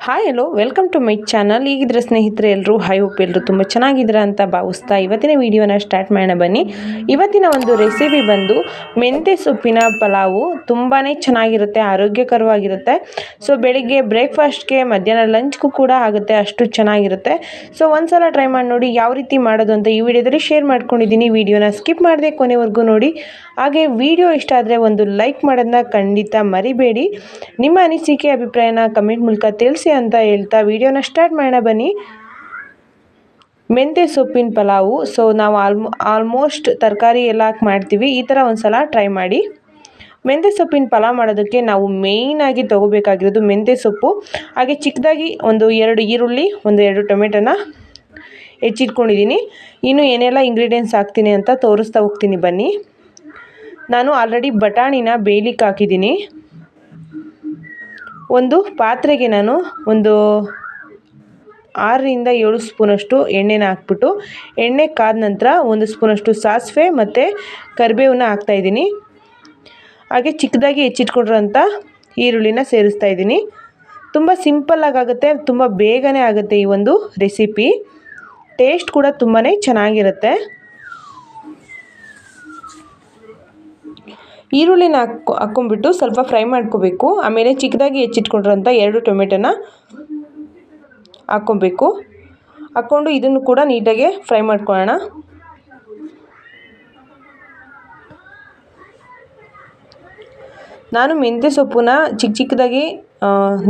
Hi hello welcome to my channel. ಈಗಿದ್ರೆ ಸ್ನೇಹಿತರೆ ಎಲ್ಲರೂ ಹೈ ಹೋಪ್ ಎಲ್ಲರೂ ತುಂಬ ಚೆನ್ನಾಗಿದ್ದೀರಾ ಅಂತ ಭಾವಿಸ್ತಾ ಇವತ್ತಿನ ವಿಡಿಯೋನ ಸ್ಟಾರ್ಟ್ ಮಾಡೋಣ ಬನ್ನಿ. ಇವತ್ತಿನ ಒಂದು ರೆಸಿಪಿ ಬಂದು ಮೆಂತ್ಯ ಸೊಪ್ಪಿನ ಪಲಾವು. ತುಂಬಾ ಚೆನ್ನಾಗಿರುತ್ತೆ, ಆರೋಗ್ಯಕರವಾಗಿರುತ್ತೆ. ಸೊ ಬೆಳಿಗ್ಗೆ ಬ್ರೇಕ್ಫಾಸ್ಟ್ಗೆ, ಮಧ್ಯಾಹ್ನ ಲಂಚ್ಗೂ ಕೂಡ ಆಗುತ್ತೆ, ಅಷ್ಟು ಚೆನ್ನಾಗಿರುತ್ತೆ. ಸೊ ಒಂದ್ಸಲ ಟ್ರೈ ಮಾಡಿ ನೋಡಿ ಯಾವ ರೀತಿ ಮಾಡೋದು ಅಂತ ಈ ವಿಡಿಯೋದಲ್ಲಿ ಶೇರ್ ಮಾಡ್ಕೊಂಡಿದ್ದೀನಿ. ವಿಡಿಯೋನ ಸ್ಕಿಪ್ ಮಾಡದೆ ಕೊನೆವರೆಗೂ ನೋಡಿ. ಹಾಗೆ ವಿಡಿಯೋ ಇಷ್ಟ ಆದರೆ ಒಂದು ಲೈಕ್ ಮಾಡೋದನ್ನ ಖಂಡಿತ ಮರಿಬೇಡಿ. ನಿಮ್ಮ ಅನಿಸಿಕೆ ಅಭಿಪ್ರಾಯನ ಕಮೆಂಟ್ ಮೂಲಕ ತಿಳಿಸಿ ಅಂತ ಹೇಳ್ತಾ ವಿಡಿಯೋನ ಸ್ಟಾರ್ಟ್ ಮಾಡೋಣ ಬನ್ನಿ. ಮೆಂತ್ಯ ಸೊಪ್ಪಿನ ಪಲಾವು. ಸೊ ನಾವು ಆಲ್ಮೋಸ್ಟ್ ತರಕಾರಿ ಎಲ್ಲ ಹಾಕಿ ಮಾಡ್ತೀವಿ. ಈ ಥರ ಒಂದ್ಸಲ ಟ್ರೈ ಮಾಡಿ. ಮೆಂತ್ಯ ಸೊಪ್ಪಿನ ಪಲಾವ್ ಮಾಡೋದಕ್ಕೆ ನಾವು ಮೇಯ್ನಾಗಿ ತೊಗೋಬೇಕಾಗಿರೋದು ಮೆಂತ್ಯ ಸೊಪ್ಪು, ಹಾಗೆ ಚಿಕ್ಕದಾಗಿ ಒಂದು 2 ಈರುಳ್ಳಿ, 2 ಟೊಮೆಟೊನ ಹೆಚ್ಚಿಟ್ಕೊಂಡಿದ್ದೀನಿ. ಇನ್ನು ಏನೆಲ್ಲ ಇಂಗ್ರೀಡಿಯೆಂಟ್ಸ್ ಹಾಕ್ತೀನಿ ಅಂತ ತೋರಿಸ್ತಾ ಹೋಗ್ತೀನಿ ಬನ್ನಿ. ನಾನು ಆಲ್ರೆಡಿ ಬಟಾಣಿನ ಬೇಯಲಿಕ್ಕೆ ಹಾಕಿದ್ದೀನಿ. ಒಂದು ಪಾತ್ರೆಗೆ ನಾನು ಒಂದು 6 ರಿಂದ 7 ಸ್ಪೂನಷ್ಟು ಎಣ್ಣೆನ ಹಾಕ್ಬಿಟ್ಟು, ಎಣ್ಣೆ ಕಾದ ನಂತರ 1 ಸ್ಪೂನಷ್ಟು ಸಾಸಿವೆ ಮತ್ತು ಕರಿಬೇವನ್ನ ಹಾಕ್ತಾಯಿದ್ದೀನಿ. ಹಾಗೆ ಚಿಕ್ಕದಾಗಿ ಹೆಚ್ಚಿಟ್ಕೊಂಡಿರೋಂಥ ಈರುಳ್ಳಿನ ಸೇರಿಸ್ತಾ ಇದ್ದೀನಿ. ತುಂಬ ಸಿಂಪಲ್ಲಾಗಿ ಆಗುತ್ತೆ, ತುಂಬ ಬೇಗನೆ ಆಗುತ್ತೆ ಈ ಒಂದು ರೆಸಿಪಿ. ಟೇಸ್ಟ್ ಕೂಡ ತುಂಬಾ ಚೆನ್ನಾಗಿರುತ್ತೆ. ಈರುಳ್ಳಿನ ಹಾಕ್ಕೊಂಡ್ಬಿಟ್ಟು ಸ್ವಲ್ಪ ಫ್ರೈ ಮಾಡ್ಕೋಬೇಕು. ಆಮೇಲೆ ಚಿಕ್ಕದಾಗಿ ಹೆಚ್ಚಿಟ್ಕೊಂಡಿರೋಂಥ 2 ಟೊಮೆಟೊನ ಹಾಕ್ಕೊಬೇಕು. ಹಾಕ್ಕೊಂಡು ಇದನ್ನು ಕೂಡ ನೀಟಾಗಿ ಫ್ರೈ ಮಾಡ್ಕೊಳ್ಳೋಣ. ನಾನು ಮೆಂತ್ಯ ಸೊಪ್ಪನ್ನ ಚಿಕ್ಕದಾಗಿ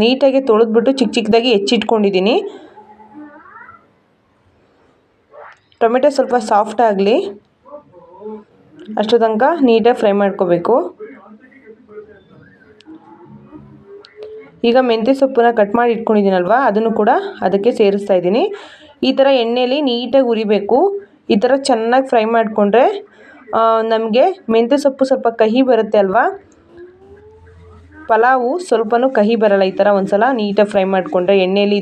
ನೀಟಾಗಿ ತೊಳೆದ್ಬಿಟ್ಟು ಚಿಕ್ಕದಾಗಿ ಹೆಚ್ಚಿಟ್ಕೊಂಡಿದ್ದೀನಿ. ಟೊಮೆಟೊ ಸ್ವಲ್ಪ ಸಾಫ್ಟ್ ಆಗಲಿ ಅಷ್ಟು ತನಕ ನೀಟಾಗಿ ಫ್ರೈ ಮಾಡ್ಕೋಬೇಕು. ಈಗ ಮೆಂತ್ಯ ಸೊಪ್ಪನ್ನ ಕಟ್ ಮಾಡಿ ಇಟ್ಕೊಂಡಿದ್ದೀನಲ್ವ, ಅದನ್ನು ಕೂಡ ಅದಕ್ಕೆ ಸೇರಿಸ್ತಾ ಇದ್ದೀನಿ. ಈ ಥರ ಎಣ್ಣೆಯಲ್ಲಿ ನೀಟಾಗಿ ಉರಿಬೇಕು. ಈ ಥರ ಚೆನ್ನಾಗಿ ಫ್ರೈ ಮಾಡಿಕೊಂಡ್ರೆ ನಮಗೆ ಮೆಂತ್ಯ ಸೊಪ್ಪು ಸ್ವಲ್ಪ ಕಹಿ ಬರುತ್ತೆ ಅಲ್ವಾ, ಪಲಾವು ಸ್ವಲ್ಪನೂ ಕಹಿ ಬರಲ್ಲ. ಈ ಥರ ಒಂದ್ಸಲ ನೀಟಾಗಿ ಫ್ರೈ ಮಾಡಿಕೊಂಡ್ರೆ ಎಣ್ಣೆಯಲ್ಲಿ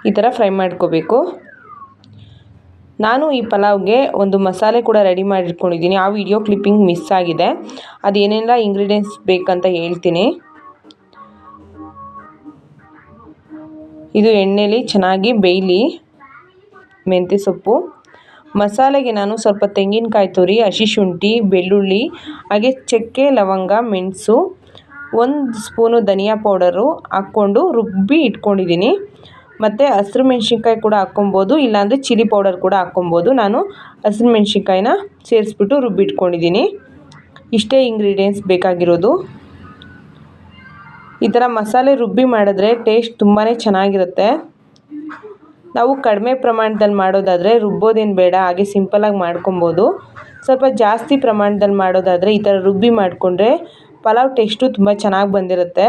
ಈ ಥರ ಫ್ರೈ ಮಾಡ್ಕೋಬೇಕು. ನಾನು ಈ ಪಲಾವ್ಗೆ ಒಂದು ಮಸಾಲೆ ಕೂಡ ರೆಡಿ ಮಾಡಿಟ್ಕೊಂಡಿದ್ದೀನಿ. ಆ ವಿಡಿಯೋ ಕ್ಲಿಪ್ಪಿಂಗ್ ಮಿಸ್ ಆಗಿದೆ. ಅದೇನೆಲ್ಲ ಇಂಗ್ರೀಡಿಯೆಂಟ್ಸ್ ಬೇಕಂತ ಹೇಳ್ತೀನಿ. ಇದು ಎಣ್ಣೆಲಿ ಚೆನ್ನಾಗಿ ಬೇಯಲಿ ಮೆಂತ್ಯ ಸೊಪ್ಪು. ಮಸಾಲೆಗೆ ನಾನು ಸ್ವಲ್ಪ ತೆಂಗಿನಕಾಯಿ ತುರಿ, ಹಸಿ ಶುಂಠಿ, ಬೆಳ್ಳುಳ್ಳಿ, ಹಾಗೆ ಚಕ್ಕೆ, ಲವಂಗ, ಮೆಣಸು, 1 ಸ್ಪೂನು ಧನಿಯಾ ಪೌಡರು ಹಾಕ್ಕೊಂಡು ರುಬ್ಬಿ ಇಟ್ಕೊಂಡಿದ್ದೀನಿ. ಮತ್ತು ಹಸಿರು ಮೆಣಸಿನ್ಕಾಯಿ ಕೂಡ ಹಾಕ್ಕೊಬೋದು, ಇಲ್ಲಾಂದರೆ ಚಿಲ್ಲಿ ಪೌಡರ್ ಕೂಡ ಹಾಕ್ಕೊಬೋದು. ನಾನು ಹಸಿರು ಮೆಣಸಿನ್ಕಾಯಿನ ಸೇರಿಸ್ಬಿಟ್ಟು ರುಬ್ಬಿಟ್ಕೊಂಡಿದ್ದೀನಿ. ಇಷ್ಟೇ ಇಂಗ್ರೀಡಿಯೆಂಟ್ಸ್ ಬೇಕಾಗಿರೋದು. ಈ ಥರ ಮಸಾಲೆ ರುಬ್ಬಿ ಮಾಡಿದ್ರೆ ಟೇಸ್ಟ್ ತುಂಬಾ ಚೆನ್ನಾಗಿರುತ್ತೆ. ನಾವು ಕಡಿಮೆ ಪ್ರಮಾಣದಲ್ಲಿ ಮಾಡೋದಾದರೆ ರುಬ್ಬೋದೇನು ಬೇಡ, ಹಾಗೆ ಸಿಂಪಲಾಗಿ ಮಾಡ್ಕೊಬೋದು. ಸ್ವಲ್ಪ ಜಾಸ್ತಿ ಪ್ರಮಾಣದಲ್ಲಿ ಮಾಡೋದಾದರೆ ಈ ಥರ ರುಬ್ಬಿ ಮಾಡಿಕೊಂಡ್ರೆ ಪಲಾವ್ ಟೇಸ್ಟು ತುಂಬ ಚೆನ್ನಾಗಿ ಬಂದಿರುತ್ತೆ.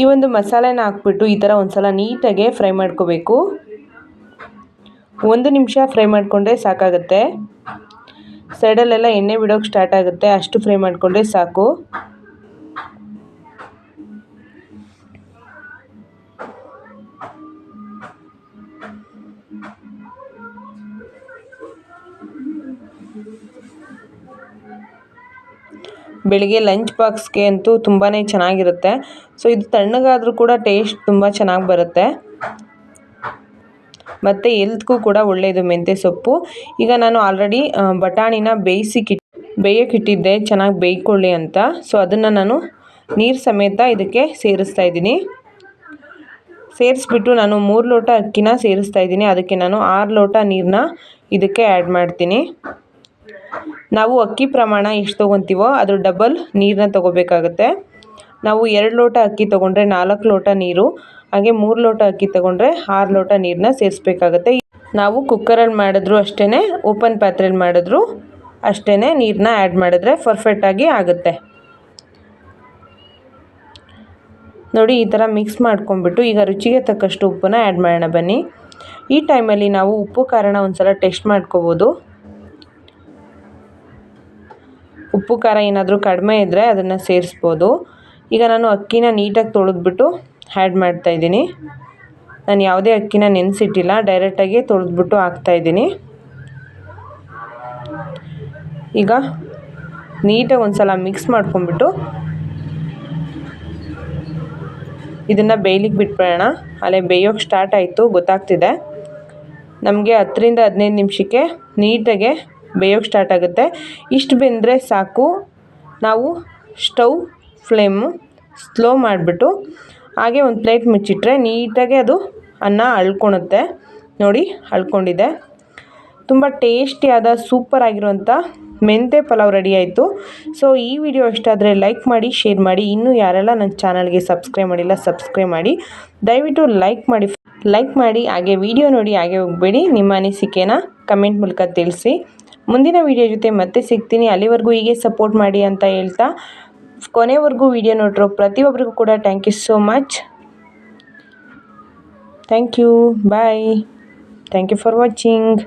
ಈ ಒಂದು ಮಸಾಲೆನ ಹಾಕ್ಬಿಟ್ಟು ಈ ಥರ ಒಂದ್ಸಲ ನೀಟಾಗೆ ಫ್ರೈ ಮಾಡ್ಕೋಬೇಕು. 1 ನಿಮಿಷ ಫ್ರೈ ಮಾಡಿಕೊಂಡ್ರೆ ಸಾಕಾಗುತ್ತೆ. ಸೈಡಲ್ಲೆಲ್ಲ ಎಣ್ಣೆ ಬಿಡೋಕ್ಕೆ ಸ್ಟಾರ್ಟ್ ಆಗುತ್ತೆ, ಅಷ್ಟು ಫ್ರೈ ಮಾಡಿಕೊಂಡ್ರೆ ಸಾಕು. ಬೆಳಿಗ್ಗೆ ಲಂಚ್ ಬಾಕ್ಸ್ಗೆ ಅಂತೂ ತುಂಬಾ ಚೆನ್ನಾಗಿರುತ್ತೆ. ಸೊ ಇದು ತಣ್ಣಗಾದರೂ ಕೂಡ ಟೇಸ್ಟ್ ತುಂಬ ಚೆನ್ನಾಗಿ ಬರುತ್ತೆ ಮತ್ತು ಹೆಲ್ತ್ಗೂ ಕೂಡ ಒಳ್ಳೆಯದು ಮೆಂತ್ಯ ಸೊಪ್ಪು. ಈಗ ನಾನು ಆಲ್ರೆಡಿ ಬಟಾಣಿನ ಬೇಯಕ್ಕಿಟ್ಟಿದ್ದೆ ಚೆನ್ನಾಗಿ ಬೇಯ್ಕೊಳ್ಳಿ ಅಂತ. ಸೊ ಅದನ್ನು ನಾನು ನೀರು ಸಮೇತ ಇದಕ್ಕೆ ಸೇರಿಸ್ತಾ ಇದ್ದೀನಿ. ಸೇರಿಸ್ಬಿಟ್ಟು ನಾನು 3 ಲೋಟ ಅಕ್ಕಿನ ಸೇರಿಸ್ತಾ ಇದ್ದೀನಿ. ಅದಕ್ಕೆ ನಾನು 6 ಲೋಟ ನೀರನ್ನ ಇದಕ್ಕೆ ಆ್ಯಡ್ ಮಾಡ್ತೀನಿ. ನಾವು ಅಕ್ಕಿ ಪ್ರಮಾಣ ಎಷ್ಟು ತೊಗೊತೀವೋ ಅದ್ರ ಡಬಲ್ ನೀರನ್ನ ತೊಗೋಬೇಕಾಗುತ್ತೆ. ನಾವು 2 ಲೋಟ ಅಕ್ಕಿ ತೊಗೊಂಡ್ರೆ 4 ಲೋಟ ನೀರು, ಹಾಗೆ 3 ಲೋಟ ಅಕ್ಕಿ ತೊಗೊಂಡ್ರೆ 6 ಲೋಟ ನೀರನ್ನ ಸೇರಿಸ್ಬೇಕಾಗತ್ತೆ. ನಾವು ಕುಕ್ಕರಲ್ಲಿ ಮಾಡಿದ್ರು ಅಷ್ಟೇ, ಓಪನ್ ಪಾತ್ರೆಯಲ್ಲಿ ಮಾಡಿದ್ರು ಅಷ್ಟೇ ನೀರನ್ನ ಆ್ಯಡ್ ಮಾಡಿದ್ರೆ ಪರ್ಫೆಕ್ಟಾಗಿ ಆಗುತ್ತೆ. ನೋಡಿ ಈ ಥರ ಮಿಕ್ಸ್ ಮಾಡ್ಕೊಂಡ್ಬಿಟ್ಟು ಈಗ ರುಚಿಗೆ ತಕ್ಕಷ್ಟು ಉಪ್ಪನ್ನ ಆ್ಯಡ್ ಮಾಡೋಣ ಬನ್ನಿ. ಈ ಟೈಮಲ್ಲಿ ನಾವು ಉಪ್ಪು ಖಾರನ ಒಂದ್ಸಲ ಟೆಸ್ಟ್ ಮಾಡ್ಕೋಬೋದು. ಉಪ್ಪು ಖಾರ ಏನಾದರೂ ಕಡಿಮೆ ಇದ್ದರೆ ಅದನ್ನು ಸೇರಿಸ್ಬೋದು. ಈಗ ನಾನು ಅಕ್ಕಿನ ನೀಟಾಗಿ ತೊಳೆದ್ಬಿಟ್ಟು ಆ್ಯಡ್ ಮಾಡ್ತಾಯಿದ್ದೀನಿ. ನಾನು ಯಾವುದೇ ಅಕ್ಕಿನ ನೆನೆಸಿಟ್ಟಿಲ್ಲ, ಡೈರೆಕ್ಟಾಗಿ ತೊಳೆದ್ಬಿಟ್ಟು ಹಾಕ್ತಾಯಿದ್ದೀನಿ. ಈಗ ನೀಟಾಗಿ ಒಂದು ಸಲ ಮಿಕ್ಸ್ ಮಾಡ್ಕೊಂಡ್ಬಿಟ್ಟು ಇದನ್ನು ಬೇಯಲಿಕ್ಕೆ ಬಿಟ್ಬಿಡೋಣ. ಅಲ್ಲೇ ಬೇಯೋಕ್ಕೆ ಸ್ಟಾರ್ಟ್ ಆಯಿತು ಗೊತ್ತಾಗ್ತಿದೆ. ನಮಗೆ 10ರಿಂದ 15 ನಿಮಿಷಕ್ಕೆ ನೀಟಾಗೆ ಬೇಯೋಕ್ಕೆ ಸ್ಟಾರ್ಟ್ ಆಗುತ್ತೆ. ಇಷ್ಟು ಬೆಂದರೆ ಸಾಕು. ನಾವು ಸ್ಟವ್ ಫ್ಲೇಮು ಸ್ಲೋ ಮಾಡಿಬಿಟ್ಟು ಹಾಗೆ ಒಂದು ಪ್ಲೇಟ್ ಮುಚ್ಚಿಟ್ರೆ ನೀಟಾಗೆ ಅದು ಅನ್ನ ಅಳ್ಕೊಳುತ್ತೆ. ನೋಡಿ ಅಳ್ಕೊಂಡಿದೆ. ತುಂಬ ಟೇಸ್ಟಿಯಾದ ಸೂಪರ್ ಆಗಿರುವಂಥ ಮೆಂತೆ ಪಲಾವ್ ರೆಡಿ ಆಯಿತು. ಸೊ ಈ ವಿಡಿಯೋ ಇಷ್ಟ ಆದರೆ ಲೈಕ್ ಮಾಡಿ, ಶೇರ್ ಮಾಡಿ. ಇನ್ನೂ ಯಾರೆಲ್ಲ ನನ್ನ ಚಾನಲ್ಗೆ ಸಬ್ಸ್ಕ್ರೈಬ್ ಮಾಡಿಲ್ಲ ಸಬ್ಸ್ಕ್ರೈಬ್ ಮಾಡಿ. ದಯವಿಟ್ಟು ಲೈಕ್ ಮಾಡಿ ಹಾಗೆ ವಿಡಿಯೋ ನೋಡಿ ಹಾಗೆ ಹೋಗಬೇಡಿ. ನಿಮ್ಮ ಅನಿಸಿಕೆನ ಕಮೆಂಟ್ ಮೂಲಕ ತಿಳಿಸಿ. ಮುಂದಿನ ವಿಡಿಯೋ ಜೊತೆ ಮತ್ತೆ ಸಿಗ್ತೀನಿ. ಅಲ್ಲಿವರೆಗೂ ಹೀಗೆ ಸಪೋರ್ಟ್ ಮಾಡಿ ಅಂತ ಹೇಳ್ತಾ ಕೊನೆವರೆಗೂ ವಿಡಿಯೋ ನೋಡಿರೋ ಪ್ರತಿಯೊಬ್ಬರಿಗೂ ಕೂಡ thank you so much. Thank you. Bye. Thank you for watching.